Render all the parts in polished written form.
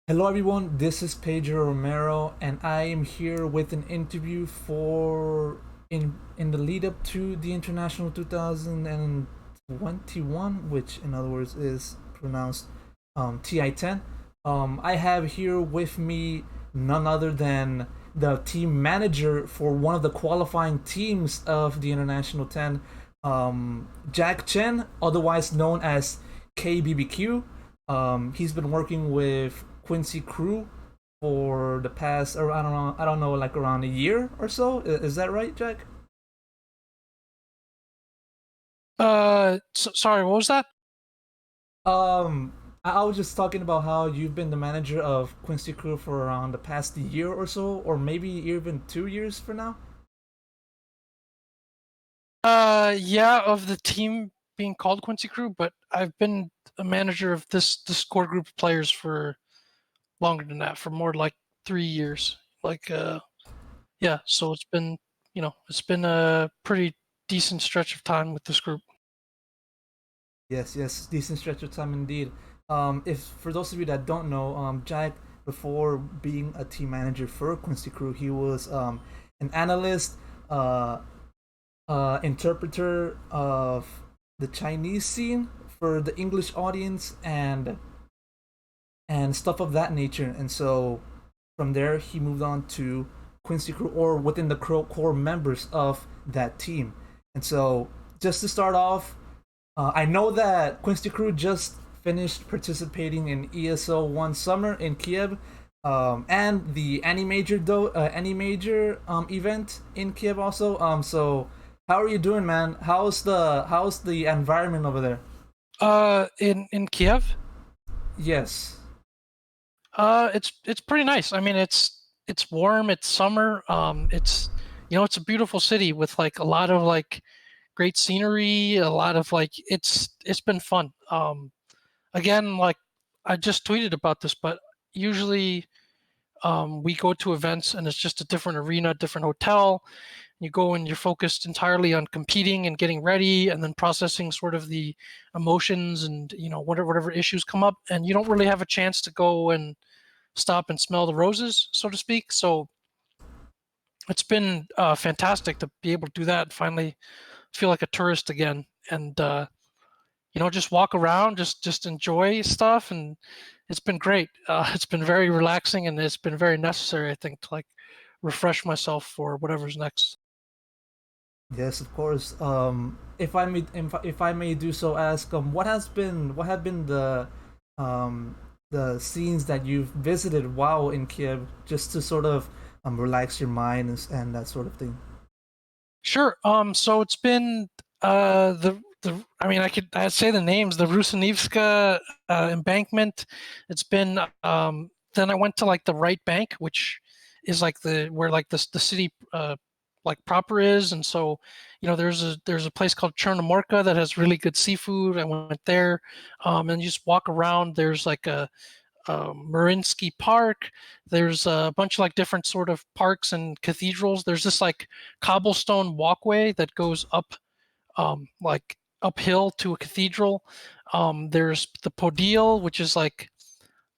Hello everyone, this is Pedro Romero and I am here with an interview for in the lead up to the International 2021, which in other words is pronounced TI10. I have here with me none other than the team manager for one of the qualifying teams of the International 10, Jack Chen, otherwise known as KBBQ. He's been working with Quincy Crew for the past, or I don't know, like around a year or so. Is that right, Jack? Sorry, what was that? Um, I was just talking about how you've been the manager of Quincy Crew for around the past year or so, or maybe even 2 years for now. Yeah, of the team being called Quincy Crew, but I've been a manager of this core group of players for longer than that, for more like 3 years. Yeah, so it's been a pretty decent stretch of time with this group. Yes, yes, decent stretch of time indeed. If for those of you that don't know, Jack before being a team manager for Quincy Crew, he was an analyst, uh, interpreter of the Chinese scene for the English audience and stuff of that nature. And so from there, he moved on to Quincy Crew or within the core members of that team. And so just to start off, I know that Quincy Crew just finished participating in ESL One Summer in Kyiv. And the Animajor event in Kyiv also. So how are you doing, man? How's the environment over there? In Kiev, Yes. it's pretty nice. I mean, it's warm, it's summer. It's a beautiful city with like a lot of like great scenery, a lot of like it's been fun. Again, like I just tweeted about this, but usually we go to events and it's just a different arena, different hotel. You go and you're focused entirely on competing and getting ready, and then processing sort of the emotions and whatever issues come up, and you don't really have a chance to go and stop and smell the roses, so to speak. So it's been fantastic to be able to do that and finally feel like a tourist again, and just walk around, just enjoy stuff, and it's been great. It's been very relaxing, and it's been very necessary, I think, to like refresh myself for whatever's next. Yes, of course. If I may do so, ask what have been the scenes that you've visited while in Kiev, just to sort of relax your mind and that sort of thing. Sure. So it's been the I mean I'd say the names, the Rusinivska embankment. It's been then I went to like the right bank, which is like the where like the city like proper is. And so there's a place called Chernamorka that has really good seafood. I went there, and you just walk around. There's like a Marinsky Park. There's a bunch of like different sort of parks and cathedrals. There's this like cobblestone walkway that goes up, like uphill to a cathedral. There's the Podil, which is like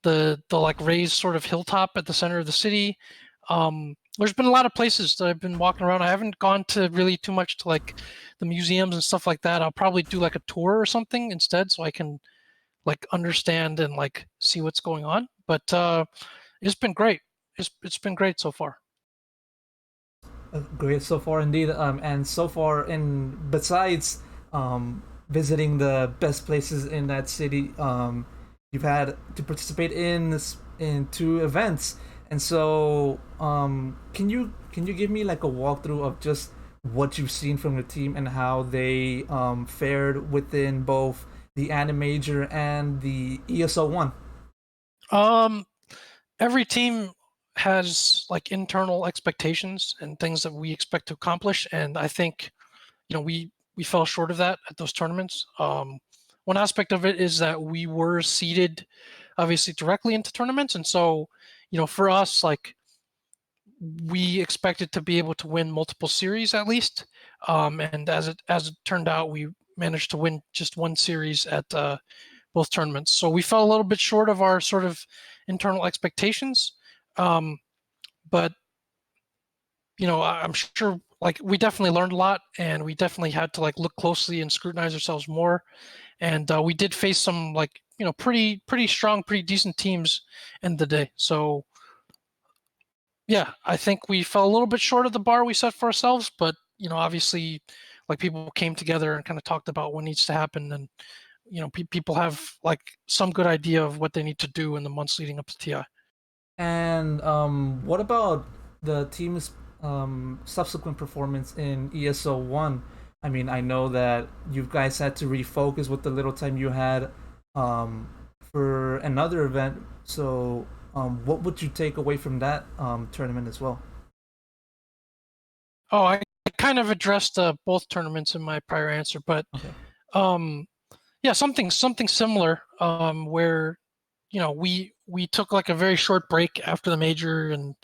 the like raised sort of hilltop at the center of the city. There's been a lot of places that I've been walking around. I haven't gone to really too much to like the museums and stuff like that. I'll probably do like a tour or something instead, so I can like understand and like see what's going on. But it's been great. It's been great so far. Great so far indeed. And so far, in besides visiting the best places in that city, you've had to participate in two events. And so, can you give me like a walkthrough of just what you've seen from the team and how they fared within both the Animajor and the ESO one? Um, every team has like internal expectations and things that we expect to accomplish, and I think we fell short of that at those tournaments. One aspect of it is that we were seeded obviously directly into tournaments, and so for us, like we expected to be able to win multiple series at least. And as it turned out, we managed to win just one series at both tournaments. So we fell a little bit short of our sort of internal expectations. But I'm sure like we definitely learned a lot, and we definitely had to like look closely and scrutinize ourselves more. And we did face some like pretty strong, pretty decent teams in the day. So yeah, I think we fell a little bit short of the bar we set for ourselves, but obviously, like people came together and kind of talked about what needs to happen, and people have like some good idea of what they need to do in the months leading up to TI. And what about the team's subsequent performance in ESL One? I mean, I know that you guys had to refocus with the little time you had for another event. So, what would you take away from that tournament as well? Oh, I kind of addressed both tournaments in my prior answer, but Okay. um, yeah, something similar where we took like a very short break after the major and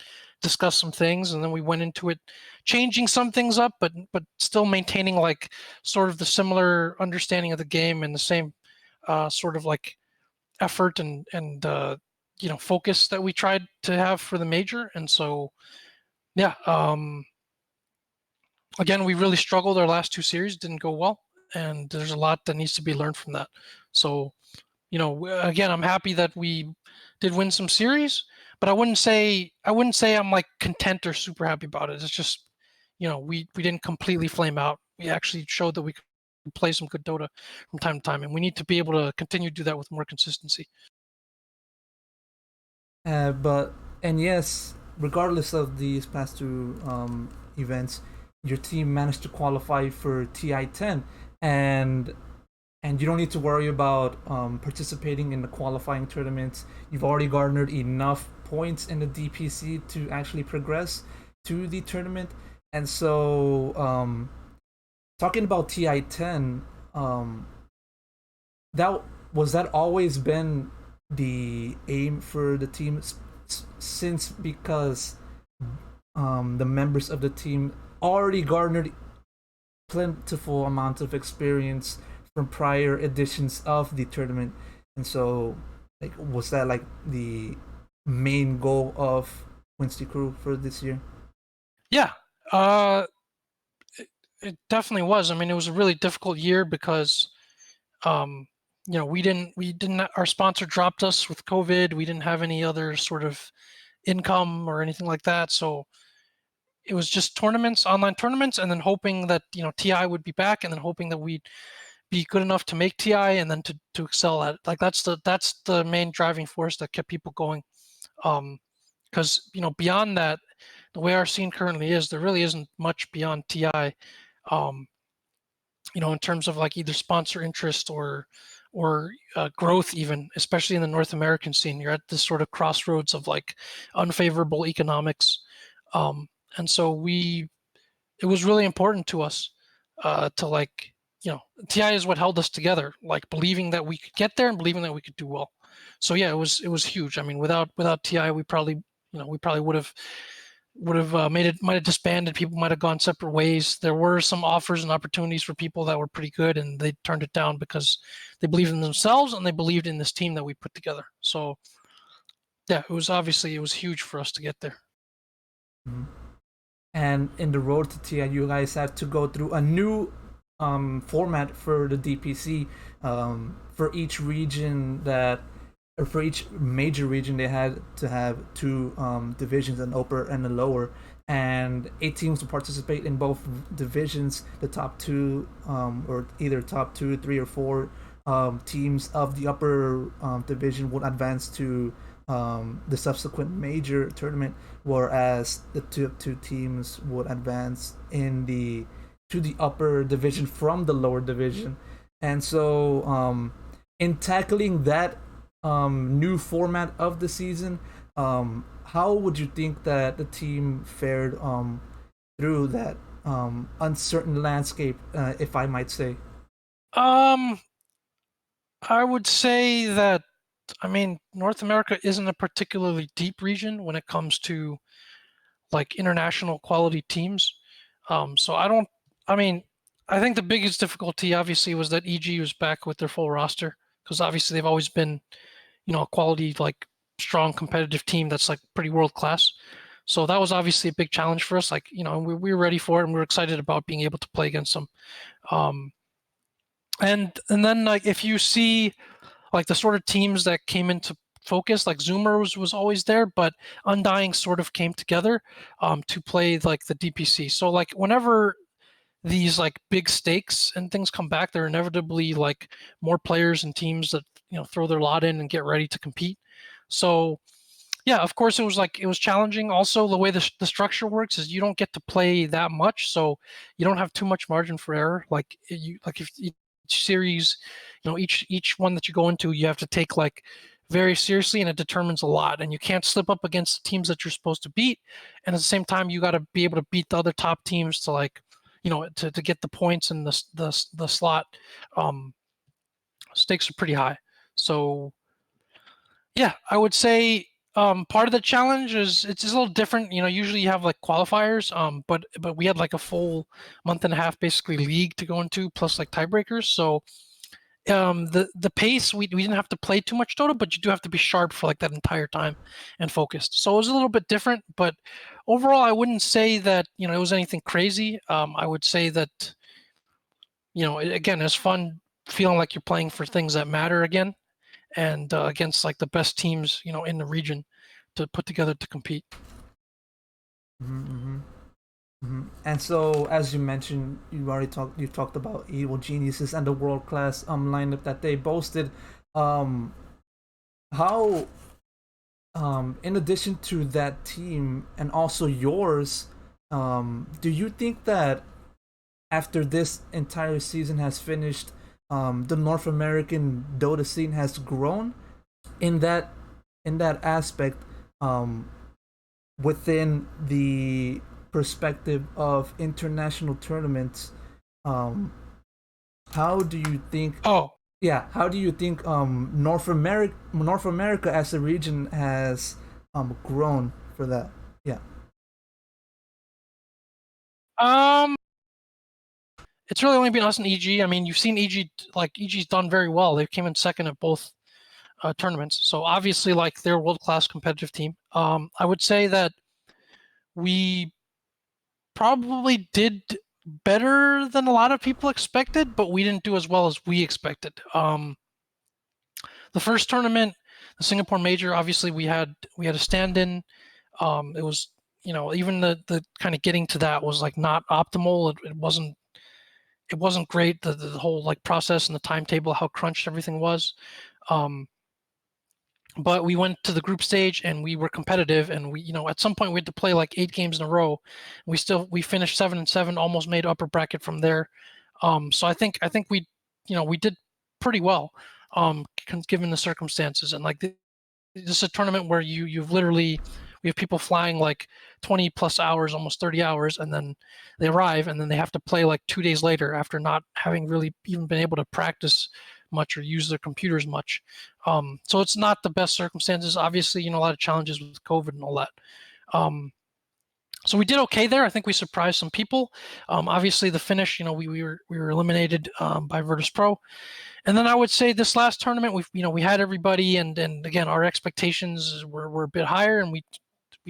discussed some things, and then we went into it changing some things up, but still maintaining like sort of the similar understanding of the game and the same sort of like effort and focus that we tried to have for the major. And so yeah, again, we really struggled. Our last two series didn't go well, and there's a lot that needs to be learned from that. So again, I'm happy that we did win some series, but I wouldn't say I'm like content or super happy about it. It's just, we didn't completely flame out. We actually showed that we could play some good Dota from time to time, and we need to be able to continue to do that with more consistency. But and yes, regardless of these past two events, your team managed to qualify for TI10, and and you don't need to worry about participating in the qualifying tournaments. You've already garnered enough points in the DPC to actually progress to the tournament. And so, talking about TI10, that was that always been the aim for the team since because the members of the team already garnered plentiful amount of experience from prior editions of the tournament, and so like was that like the main goal of Quincy Crew for this year? Yeah, uh, it definitely was. I mean, it was a really difficult year because um, we didn't our sponsor dropped us with COVID. We didn't have any other sort of income or anything like that. So it was just tournaments, online tournaments, and then hoping that TI would be back, and then hoping that we'd be good enough to make TI, and then to excel at it. Like that's the main driving force that kept people going. Because beyond that, the way our scene currently is, there really isn't much beyond TI. Um, in terms of like either sponsor interest or growth, even especially in the North American scene, you're at this sort of crossroads of like unfavorable economics. And so it was really important to us to like TI is what held us together, like believing that we could get there and believing that we could do well. So yeah, it was huge. I mean, without TI, we probably would have might have disbanded. People might have gone separate ways. There were some offers and opportunities for people that were pretty good, and they turned it down because they believed in themselves and they believed in this team that we put together. So yeah, it was huge for us to get there. Mhm. And in the road to TI, you guys had to go through a new format for the DPC. For each region that, or for each major region, they had to have two divisions, an upper and a lower, and 8 teams would participate in both divisions. The top two, or either top two, three, or four teams of the upper division would advance to the subsequent major tournament, whereas the two teams would advance in the to the upper division from the lower division. And so, in tackling that new format of the season, how would you think that the team fared through that uncertain landscape, if I might say? Um, I would say that, I mean, North America isn't a particularly deep region when it comes to like international quality teams. So I don't. I mean, I think the biggest difficulty obviously was that EG was back with their full roster, because obviously they've always been a quality like strong competitive team that's like pretty world class. So that was obviously a big challenge for us. Like, we were ready for it, and we were excited about being able to play against them. And then like if you see like the sort of teams that came into focus, like Zoomer was always there, but Undying sort of came together to play like the DPC. So like whenever these like big stakes and things come back, there are inevitably like more players and teams that throw their lot in and get ready to compete. So yeah, of course it was challenging. Also, the way the structure works is you don't get to play that much, so you don't have too much margin for error. Like if each series, each one that you go into, you have to take like very seriously, and it determines a lot. And you can't slip up against teams that you're supposed to beat, and at the same time, you got to be able to beat the other top teams to like, to get the points and the slot. Stakes are pretty high. So yeah, I would say part of the challenge is it's a little different. Usually you have like qualifiers, but we had like a full month and a half basically league to go into, plus like tiebreakers. So the pace, we didn't have to play too much Dota, but you do have to be sharp for like that entire time and focused. So it was a little bit different, but overall I wouldn't say that it was anything crazy. I would say that again, it's fun feeling like you're playing for things that matter again, and against like the best teams in the region to put together to compete. Mm-hmm, mm-hmm. And so, as you mentioned, you talked about Evil Geniuses and the world class lineup that they boasted. Um, how in addition to that team and also yours, do you think that after this entire season has finished, the North American Dota scene has grown in that aspect, um, within the perspective of international tournaments? Um, how do you think? Oh, Yeah, how do you think North America as a region has grown for that? Yeah. um, it's really only been us and EG. I mean, you've seen EG, like EG's done very well. They came in second at both tournaments, so obviously like they're a world class competitive team. I would say that we probably did better than a lot of people expected, but we didn't do as well as we expected. The first tournament, the Singapore Major, obviously we had a stand-in. It was even the kind of getting to that was like not optimal. It wasn't great. The whole like process and the timetable, how crunched everything was. Um, but we went to the group stage and we were competitive, and we at some point we had to play like 8 games in a row. We finished 7-7, almost made upper bracket from there. So I think we did pretty well, given the circumstances. And like this is a tournament where you've literally, we have people flying like 20 plus hours, almost 30 hours, and then they arrive and then they have to play like 2 days later after not having really even been able to practice much or use their computers much. So it's not the best circumstances. Obviously, a lot of challenges with COVID and all that. So we did okay there. I think we surprised some people. Obviously, the finish, we were eliminated by Virtus Pro. And then I would say this last tournament, we had everybody, and again, our expectations were a bit higher, and we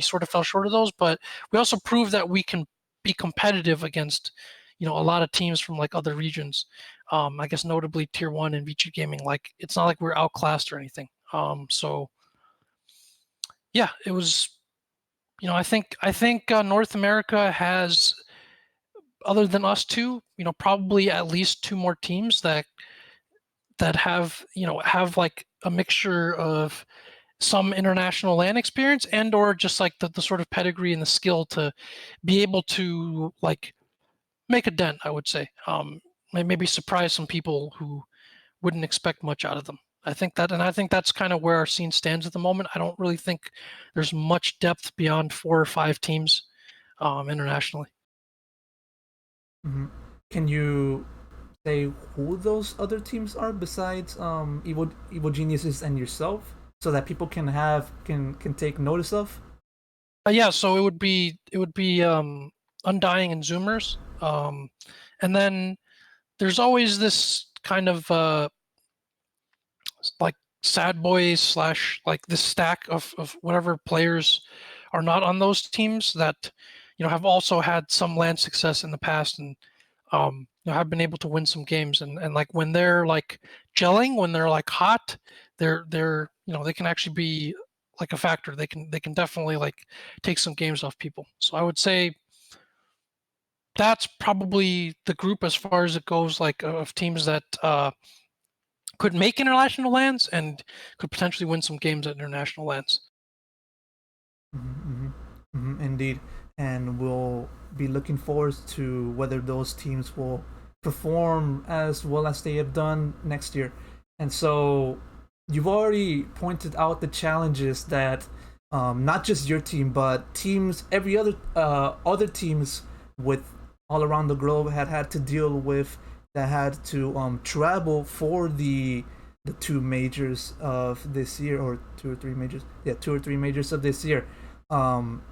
sort of fell short of those. But we also proved that we can be competitive against a lot of teams from like other regions. I guess notably Tier 1 and VG Gaming. Like it's not like we're outclassed or anything. So yeah, it was. I think North America has, other than us two, probably at least two more teams that have like a mixture of some international LAN experience and or just like the sort of pedigree and the skill to be able to like make a dent, I would say. Maybe surprise some people who wouldn't expect much out of them. I think that's kind of where our scene stands at the moment. I don't really think there's much depth beyond 4 or 5 teams internationally. Hmm. Can you say who those other teams are besides Evil Geniuses and yourself, so that people can take notice of? Yeah, so it would be Undying and Zoomers, and then there's always this kind of like sad boys slash like this stack of whatever players are not on those teams that have also had some LAN success in the past and have been able to win some games and like when they're like gelling, when they're like hot, they're they can actually be like a factor. They can definitely like take some games off people. So I would say that's probably the group as far as it goes, like of teams that could make international lands and could potentially win some games at international lands. Mm-hmm, indeed, and we'll be looking forward to whether those teams will perform as well as they have done next year. And so, you've already pointed out the challenges that not just your team, but teams, every other teams with all around the globe had to deal with, that had to travel for the two majors of this year, or two or three majors, yeah, two or three majors of this year, um,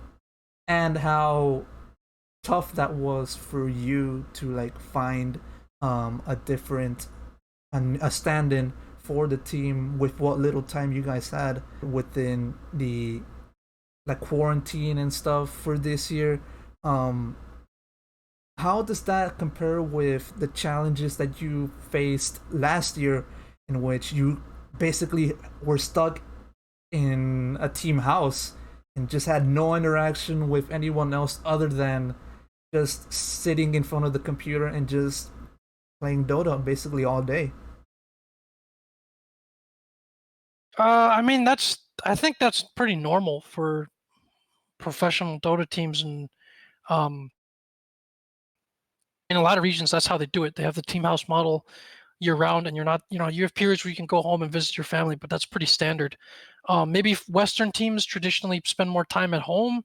and how tough that was for you to like find a different a stand-in for the team with what little time you guys had within the like quarantine and stuff for this year. Um, how does that compare with the challenges that you faced last year, in which you basically were stuck in a team house and just had no interaction with anyone else other than just sitting in front of the computer and just playing Dota basically all day? I mean, I think that's pretty normal for professional Dota teams, and um, in a lot of regions, that's how they do it. They have the team house model year round, and you're not, you have periods where you can go home and visit your family, but that's pretty standard. Maybe Western teams traditionally spend more time at home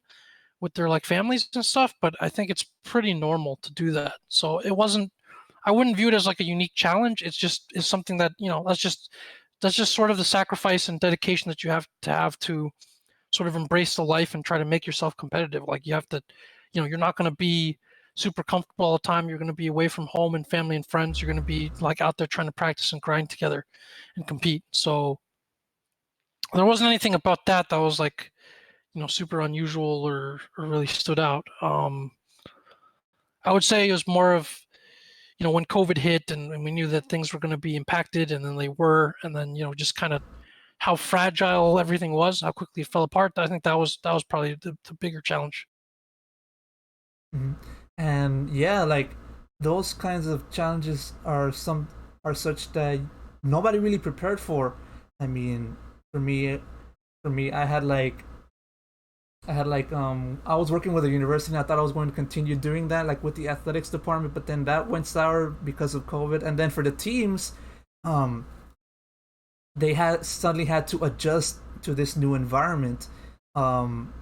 with their like families and stuff, but I think it's pretty normal to do that. So it wasn't. I wouldn't view it as like a unique challenge. It's something that that's just sort of the sacrifice and dedication that you have to sort of embrace the life and try to make yourself competitive. Like you have to, you're not going to be super comfortable all the time. You're going to be away from home and family and friends. You're going to be like out there trying to practice and grind together and compete. So there wasn't anything about that was like, super unusual or really stood out. I would say it was more of, when COVID hit and we knew that things were going to be impacted and then they were, and then, just kind of how fragile everything was, how quickly it fell apart. I think that was probably the bigger challenge. Mm-hmm. And yeah, like those kinds of challenges are such that nobody really prepared for. I mean, for me, I had I was working with a university and I thought I was going to continue doing that like with the athletics department, but then that went sour because of COVID. And then for the teams, um, they had suddenly had to adjust to this new environment. Um,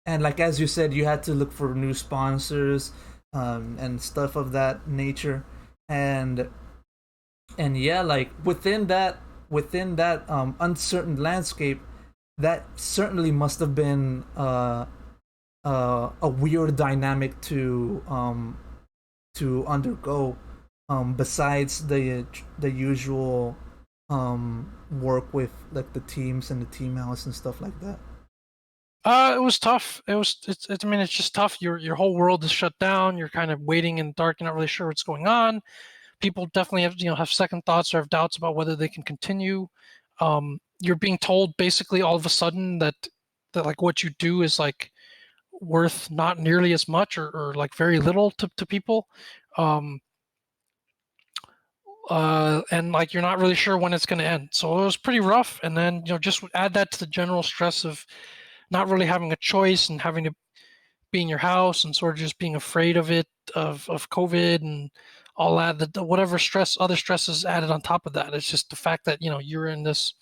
and like as you said, you had to look for new sponsors and stuff of that nature. And yeah, like within that uncertain landscape, that certainly must have been a weird dynamic to undergo. Besides the usual work with like the teams and the team house and stuff like that. It was tough. I mean, it's just tough. Your whole world is shut down. You're kind of waiting in the dark. You're not really sure what's going on. People definitely have second thoughts or have doubts about whether they can continue. You're being told basically all of a sudden that like what you do is like worth not nearly as much or like very little to people. Um, and like you're not really sure when it's going to end. So it was pretty rough. And then just add that to the general stress of not really having a choice and having to be in your house and sort of just being afraid of it, of COVID and all that. Whatever other stresses added on top of that. It's just the fact that you're in this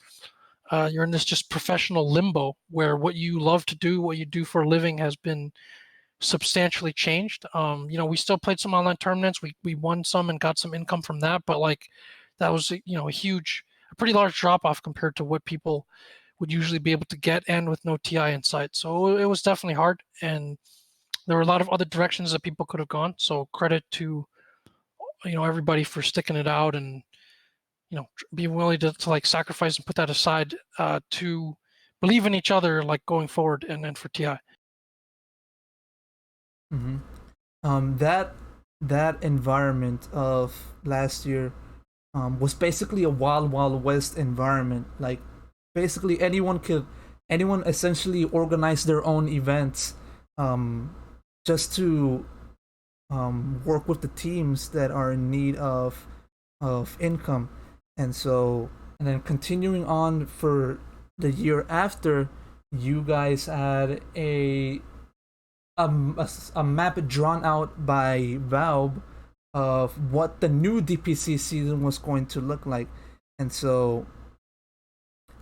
just professional limbo where what you love to do, what you do for a living, has been substantially changed. We still played some online tournaments. We won some and got some income from that, but like that was a pretty large drop off compared to what people would usually be able to get, and with no TI in sight. So it was definitely hard, and there were a lot of other directions that people could have gone. So credit to everybody for sticking it out and be willing to like sacrifice and put that aside to believe in each other, like going forward and for TI. That environment of last year was basically a wild wild west environment. Like basically anyone essentially organize their own events, just to work with the teams that are in need of income. And then continuing on for the year after, you guys had a map drawn out by Valve of what the new DPC season was going to look like. And so,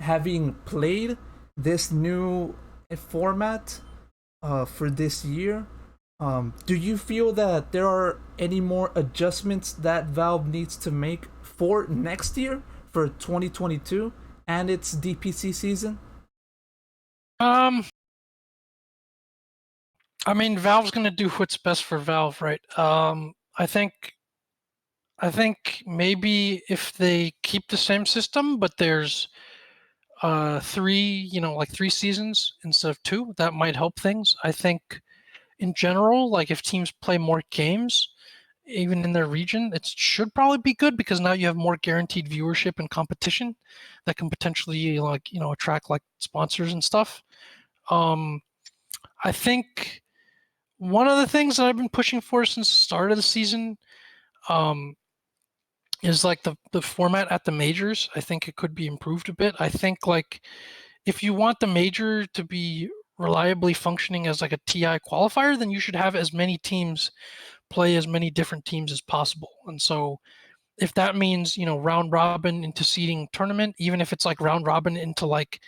having played this new format for this year, do you feel that there are any more adjustments that Valve needs to make for next year, for 2022 and its DPC season? I mean, Valve's going to do what's best for Valve, right? I think maybe if they keep the same system, but there's three seasons instead of two, that might help things. I think in general, like if teams play more games, even in their region, it should probably be good because now you have more guaranteed viewership and competition that can potentially attract like sponsors and stuff. I think one of the things that I've been pushing for since the start of the season is like the format at the majors. I think it could be improved a bit. I think like if you want the major to be reliably functioning as like a TI qualifier, then you should have as many teams play as many different teams as possible. And so if that means, round robin into seeding tournament, even if it's like round robin into like,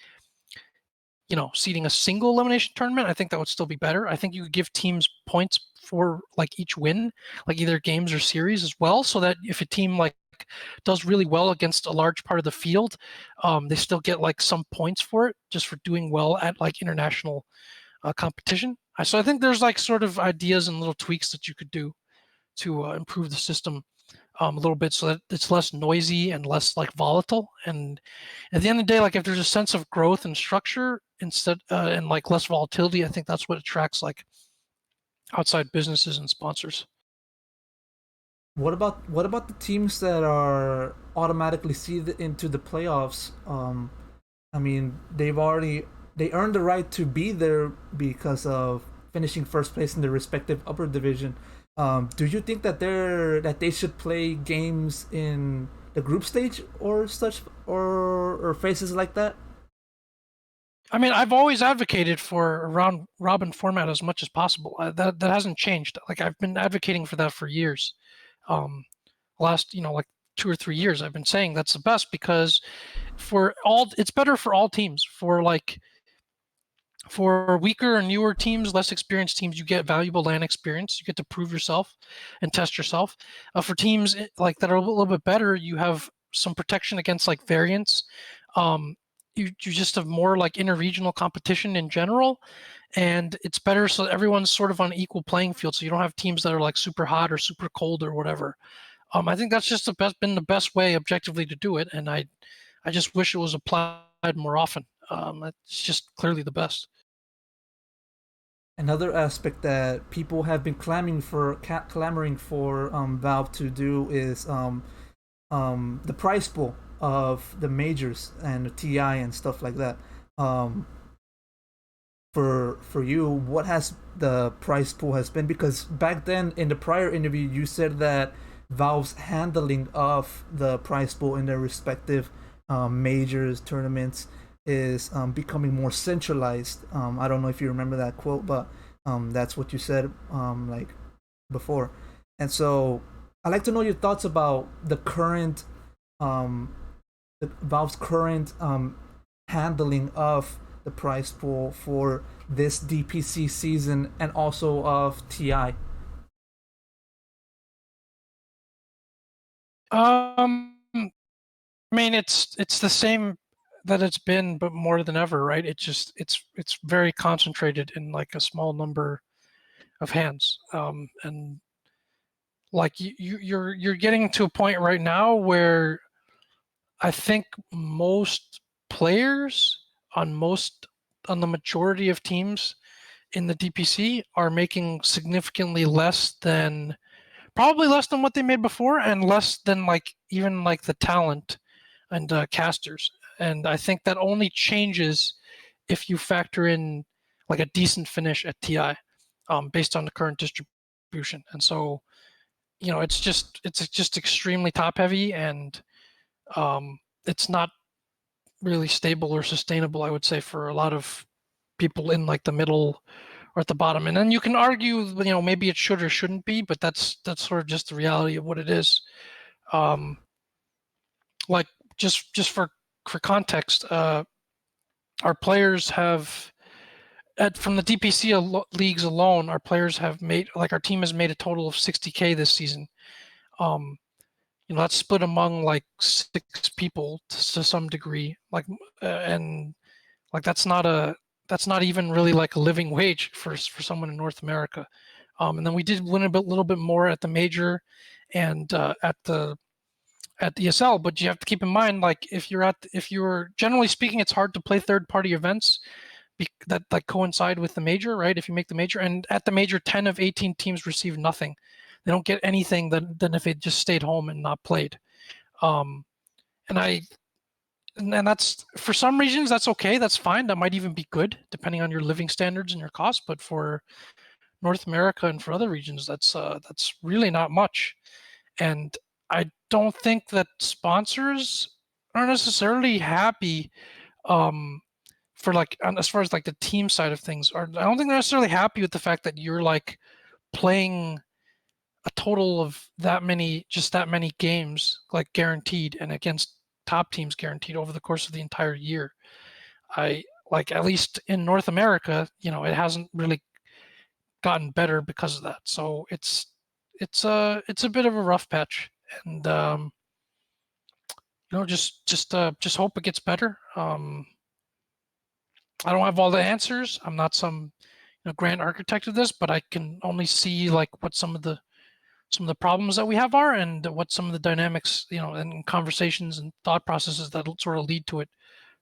seeding a single elimination tournament, I think that would still be better. I think you could give teams points for like each win, like either games or series as well, so that if a team like does really well against a large part of the field, they still get like some points for it just for doing well at like international competition. So I think there's like sort of ideas and little tweaks that you could do to improve the system a little bit so that it's less noisy and less like volatile. And at the end of the day, like if there's a sense of growth and structure instead and like less volatility, I think that's what attracts like outside businesses and sponsors. What about the teams that are automatically seeded into the playoffs? I mean, they earned the right to be there because of finishing first place in their respective upper division. Do you think that they should play games in the group stage or such, or phases like that? I mean, I've always advocated for a round robin format as much as possible. That hasn't changed. Like I've been advocating for that for years. Last like 2 or 3 years, I've been saying that's the best because it's better for all teams. For weaker and newer teams, less experienced teams, you get valuable LAN experience. You get to prove yourself and test yourself. For teams like that are a little bit better, you have some protection against like variance. You just have more like interregional competition in general, and it's better so everyone's sort of on an equal playing field. So you don't have teams that are like super hot or super cold or whatever. I think that's just been the best way objectively to do it, and I just wish it was applied more often. It's just clearly the best. Another aspect that people have been clamoring for Valve to do is the prize pool of the majors and the TI and stuff like that. Um, for you, what has the prize pool has been? Because back then in the prior interview, you said that Valve's handling of the prize pool in their respective majors tournaments is becoming more centralized. I don't know if you remember that quote, but that's what you said like before. And so I'd like to know your thoughts about um, Valve's current handling of the prize pool for this DPC season and also of TI. I mean, it's the same that it's been, but more than ever, right? It's very concentrated in like a small number of hands, and like you're getting to a point right now where I think most players on the majority of teams in the DPC are making significantly less than probably less than what they made before, and less than like even like the talent and casters. And I think that only changes if you factor in like a decent finish at TI, based on the current distribution. And so, it's just extremely top heavy, and it's not really stable or sustainable, I would say, for a lot of people in like the middle or at the bottom. And then you can argue, maybe it should or shouldn't be, but that's sort of just the reality of what it is. Um, like just for context, our players have from the DPC leagues alone, our players have made like our team has made a total of 60K this season. Um, that's split among like 6 people to some degree, and like that's not even really like a living wage for someone in North America. And then we did win a little bit more at the major and at the ESL, but you have to keep in mind, like if you're generally speaking, it's hard to play third party events that like coincide with the major, right? If you make the major, and at the major, 10 of 18 teams receive nothing. They don't get anything than if they just stayed home and not played. Um, and I and that's, for some regions that's okay, that's fine, that might even be good depending on your living standards and your costs. But for North America and for other regions, that's really not much. And I don't think that sponsors are necessarily happy, um, for like as far as like the team side of things. Or I don't think they're necessarily happy with the fact that you're like playing a total of that many games like guaranteed, and against top teams guaranteed over the course of the entire year. I like, at least in North America, it hasn't really gotten better because of that. So it's a bit of a rough patch, and just hope it gets better. I don't have all the answers. I'm not some grand architect of this, but I can only see like what some of the problems that we have are, and what some of the dynamics, and conversations and thought processes that sort of lead to it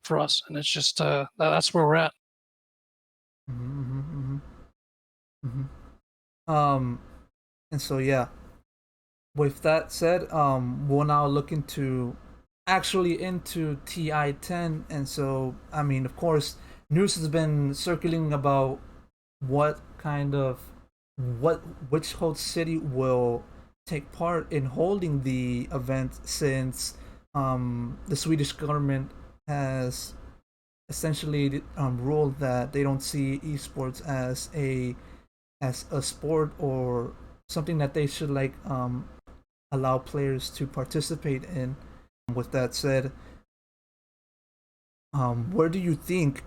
for us. And it's just that's where we're at. Mm-hmm, mm-hmm, mm-hmm. And so yeah, with that said, we'll now look into TI10. And so, I mean, of course, news has been circulating about what kind of which host city will take part in holding the event, since the Swedish government has essentially ruled that they don't see esports as a sport or something that they should like allow players to participate in. With that said, where do you think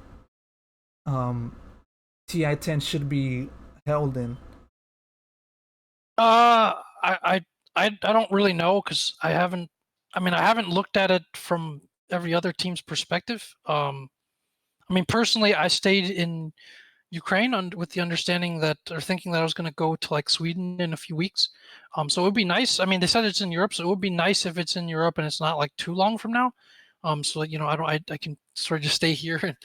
um, TI10 should be held in? I don't really know, because I haven't. I mean, I haven't looked at it from every other team's perspective. I mean, personally, I stayed in Ukraine with the understanding that, or thinking that I was going to go to like Sweden in a few weeks. So it would be nice. I mean, they said it's in Europe, so it would be nice if it's in Europe and it's not like too long from now. So I can sort of just stay here and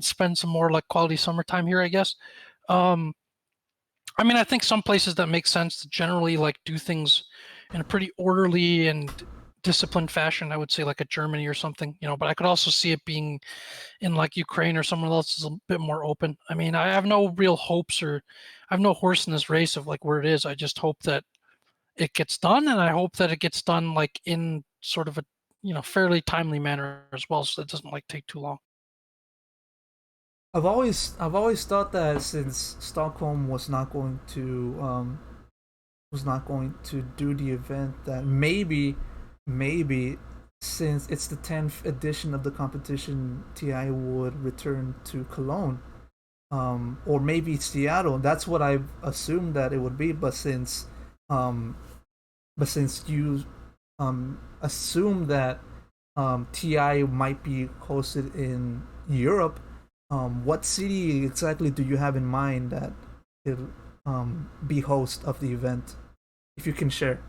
spend some more like quality summertime here, I guess. Um, I mean, I think some places that make sense to generally like do things in a pretty orderly and disciplined fashion. I would say like a Germany or something, but I could also see it being in like Ukraine or someone else is a bit more open. I mean, I have no real hopes, or I have no horse in this race of like where it is. I just hope that it gets done, and I hope that it gets done like in sort of a fairly timely manner as well, so it doesn't like take too long. I've always thought that since Stockholm was not going to do the event, that maybe since it's the 10th edition of the competition, TI would return to Cologne, or maybe Seattle. That's what I assumed that it would be. Um, but since you assume that TI might be hosted in Europe, what city exactly do you have in mind that will be host of the event? If you can share.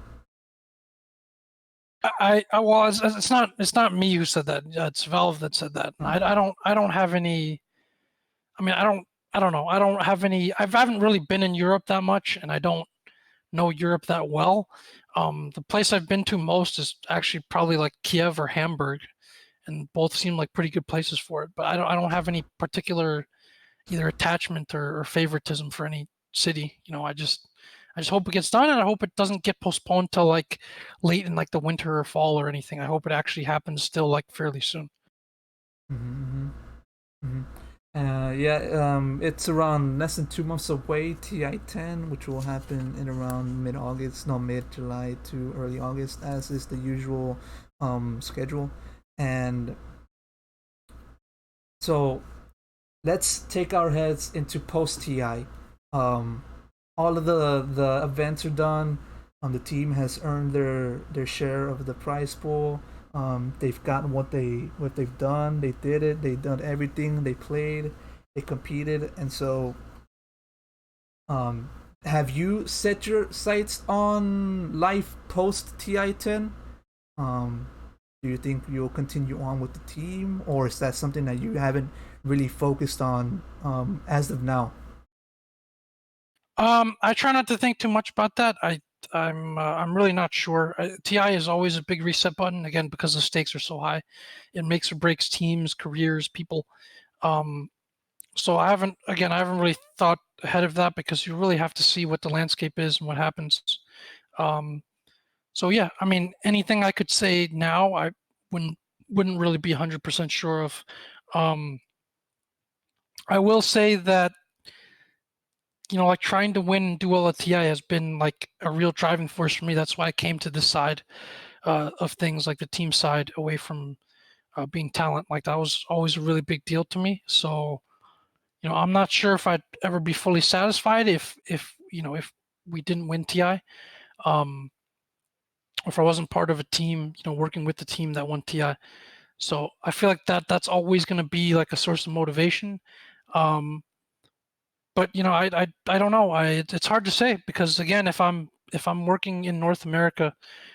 Well, it's not me who said that. It's Valve that said that. I don't have any. I mean, I don't know. I don't have any. I haven't really been in Europe that much, and I don't know Europe that well. The place I've been to most is actually probably like Kyiv or Hamburg, and both seem like pretty good places for it. But I don't have any particular either attachment or favoritism for any city. I just hope it gets done, and I hope it doesn't get postponed till like late in like the winter or fall or anything. I hope it actually happens still like fairly soon. Mm-hmm. Mm-hmm. It's around less than 2 months away. TI10, which will happen in around mid-August, no, mid-July to early August, as is the usual schedule. And so let's take our heads into post TI. All of the events are done. The team has earned their share of the prize pool. They've gotten what they've done. They did it. They've done everything. They played. They competed, and so have you set your sights on life post TI10? Um, do you think you'll continue on with the team, or is that something that you haven't really focused on as of now? I try not to think too much about that. I'm really not sure. TI is always a big reset button again because the stakes are so high. It makes or breaks teams, careers, people. Um, so I haven't really thought ahead of that because you really have to see what the landscape is and what happens. Um, so yeah, I mean, anything I could say now, I wouldn't wouldn't really be 100% sure of. Um, I will say that like trying to win and do well at TI has been like a real driving force for me. That's why I came to this side of things, like the team side, away from being talent. Like that was always a really big deal to me. So I'm not sure if I'd ever be fully satisfied if we didn't win TI, um, or if I wasn't part of a team, working with the team that won TI. So I feel like that's always going to be like a source of motivation. Um, but I don't know. It's hard to say because again, if I'm working in North America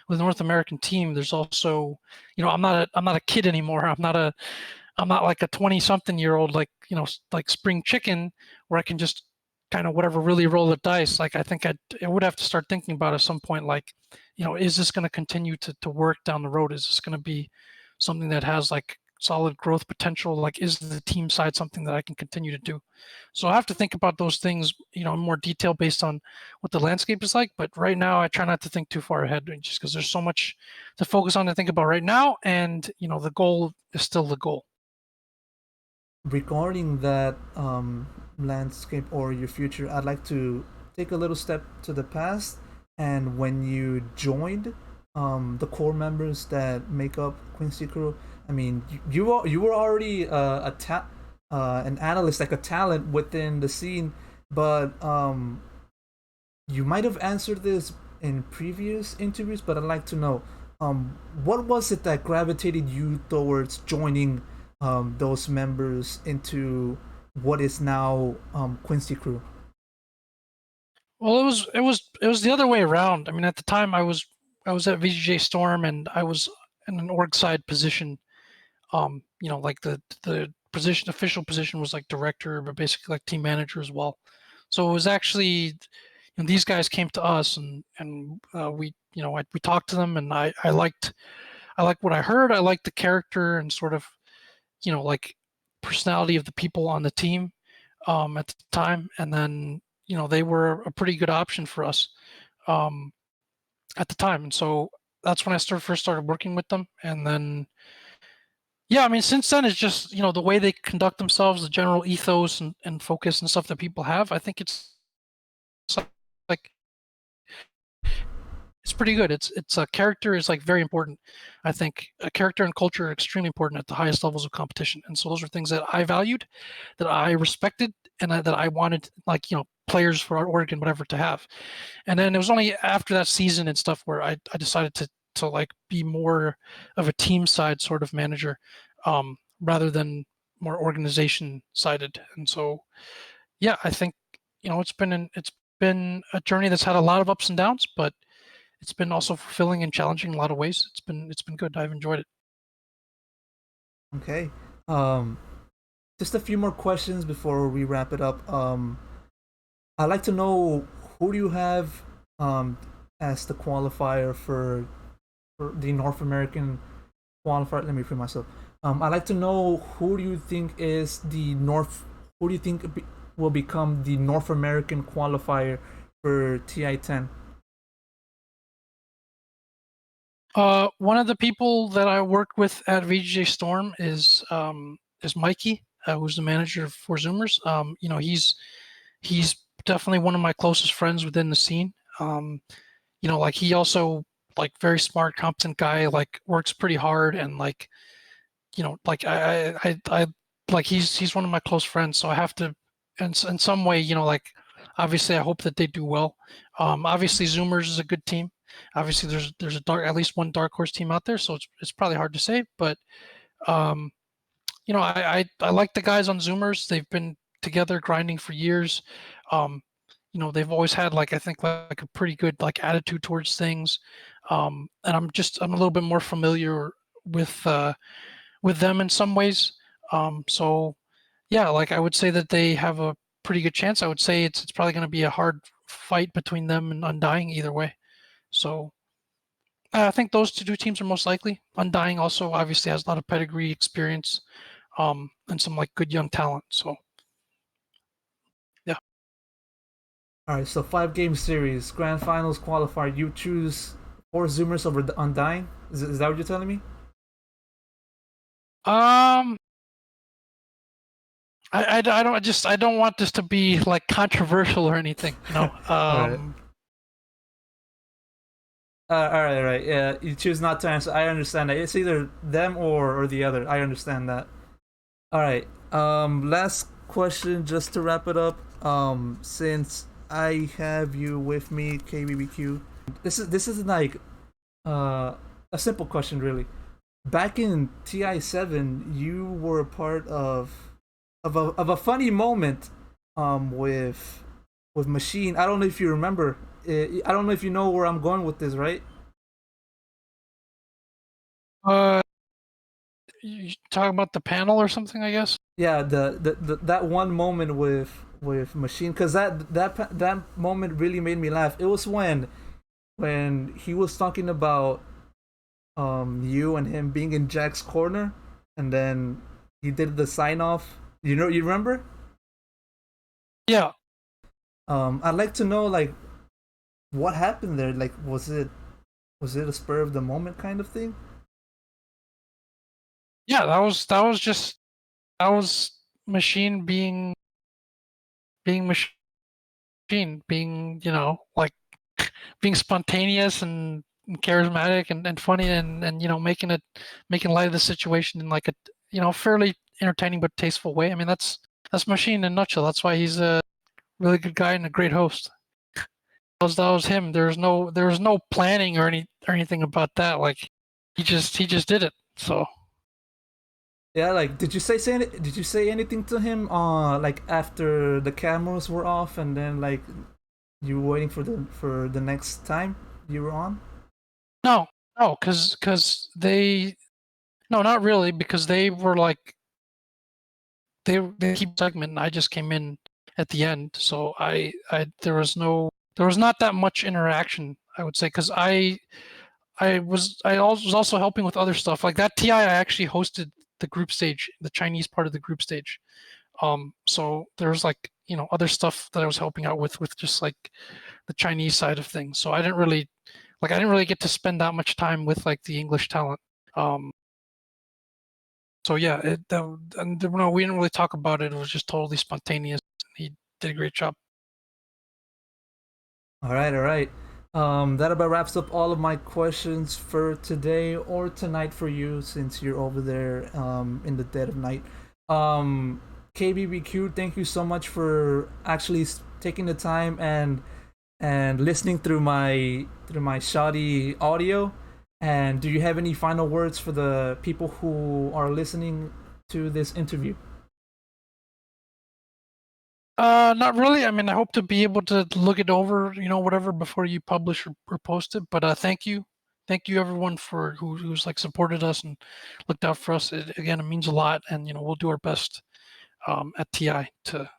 with a North American team, there's also I'm not a kid anymore. I'm not like a 20 something year old like spring chicken where I can just kind of whatever really roll the dice. Like I think I would have to start thinking about at some point like is this going to continue to work down the road? Is this going to be something that has like solid growth potential? Like is the team side something that I can continue to do? So I have to think about those things, in more detail based on what the landscape is like. But right now, I try not to think too far ahead, just because there's so much to focus on and think about right now, and the goal is still the goal. Regarding that landscape or your future, I'd like to take a little step to the past. And when you joined the core members that make up Quincy Crew, I mean, you were already an analyst, like a talent within the scene, but you might have answered this in previous interviews, but I'd like to know what was it that gravitated you towards joining those members into what is now Quincy Crew? Well, it was the other way around. I mean, at the time, I was at VGJ Storm, and I was in an org side position. Like the position, official position was like director, but basically like team manager as well. So it was actually, these guys came to us, and we talked to them, and I liked what I heard. I liked the character and sort of like personality of the people on the team at the time, and then they were a pretty good option for us um, at the time, and so that's when I first started working with them, and then yeah, I mean, since then it's just the way they conduct themselves, the general ethos and focus and stuff that people have. I think like it's pretty good. It's a character is like very important. I think a character and culture are extremely important at the highest levels of competition, and so those are things that I valued, that I respected, and that I wanted, like players for our org and whatever to have. And then it was only after that season and stuff where I decided to like be more of a team side sort of manager, rather than more organization sided. And so yeah, I think it's been a journey that's had a lot of ups and downs, but it's been also fulfilling and challenging in a lot of ways. It's been good. I've enjoyed it. Okay. Um, just a few more questions before we wrap it up. I'd like to know who do you have um, as the qualifier for the North American qualifier. Let me free myself. I'd like to know who do you think is the North. Who do you think will become the North American qualifier for TI10? One of the people that I work with at VGJ Storm is Mikey, who's the manager for Zoomers. He's definitely one of my closest friends within the scene. Like he also like very smart, competent guy, like works pretty hard and like like I like he's one of my close friends, so I have to in some way, like obviously I hope that they do well. Obviously Zoomers is a good team. Obviously there's a dark at least one dark horse team out there, so it's probably hard to say, but um, I like the guys on Zoomers. They've been together grinding for years. Um, they've always had like I think like a pretty good like attitude towards things. And I'm a little bit more familiar with uh with them in some ways. So yeah, like I would say that they have a pretty good chance. I would say it's probably going to be a hard fight between them and Undying either way. So I think those two teams are most likely. Undying also obviously has a lot of pedigree, experience, and some like good young talent. So yeah. All right, so 5 game series, grand finals qualifier. You choose 4 Zoomers over the Undying. Is that what you're telling me? Um, I don't want this to be like controversial or anything. No. All right. All right. Yeah, you choose not to answer. I understand that. It's either them or the other. I understand that. All right. Last question, just to wrap it up. Since I have you with me, KBBQ. This is like uh a simple question, really. Back in TI7, you were a part of a funny moment with Machine. I don't know if you remember. I don't know if you know where I'm going with this, right? Uh, you talking about the panel or something? I guess. Yeah, the that one moment with Machine, because that moment really made me laugh. It was when he was talking about you and him being in Jack's corner, and then he did the sign off. You remember? Yeah. I'd like to know like what happened there. Like, was it a spur of the moment kind of thing? Yeah. That was just that was machine being machine being like being spontaneous and charismatic and funny and making light of the situation in like a fairly entertaining but tasteful way. I mean that's machine in a nutshell. That's why he's a really good guy and a great host. That was him. There was no planning or anything about that. Like he just did it. So Yeah, like did you say anything to him like after the cameras were off and then like you were waiting for the next time you were on? no, no, because they no, not really, because they were like they keep segment and I just came in at the end. So I there was not that much interaction, I would say, because I was also helping with other stuff. Like that TI I actually hosted the group stage, the Chinese part of the group stage. So there was like, other stuff that I was helping out with just like the Chinese side of things. So I didn't really get to spend that much time with like the English talent. Um, so yeah, and no, we didn't really talk about it. It was just totally spontaneous. He did a great job. All right. That about wraps up all of my questions for today or tonight for you, since you're over there in the dead of night. Um, KBBQ, thank you so much for actually taking the time and listening through my shoddy audio. And do you have any final words for the people who are listening to this interview? Not really. I mean, I hope to be able to look it over, whatever before you publish or post it. But thank you everyone for who's like supported us and looked out for us. Again, it means a lot, and we'll do our best at TI to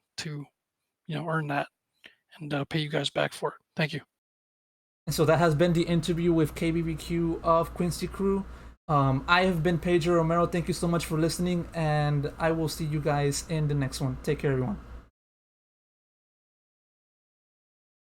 earn that and pay you guys back for it. Thank you. And so that has been the interview with KBBQ of Quincy Crew. I have been Pedro Romero. Thank you so much for listening, and I will see you guys in the next one. Take care, everyone.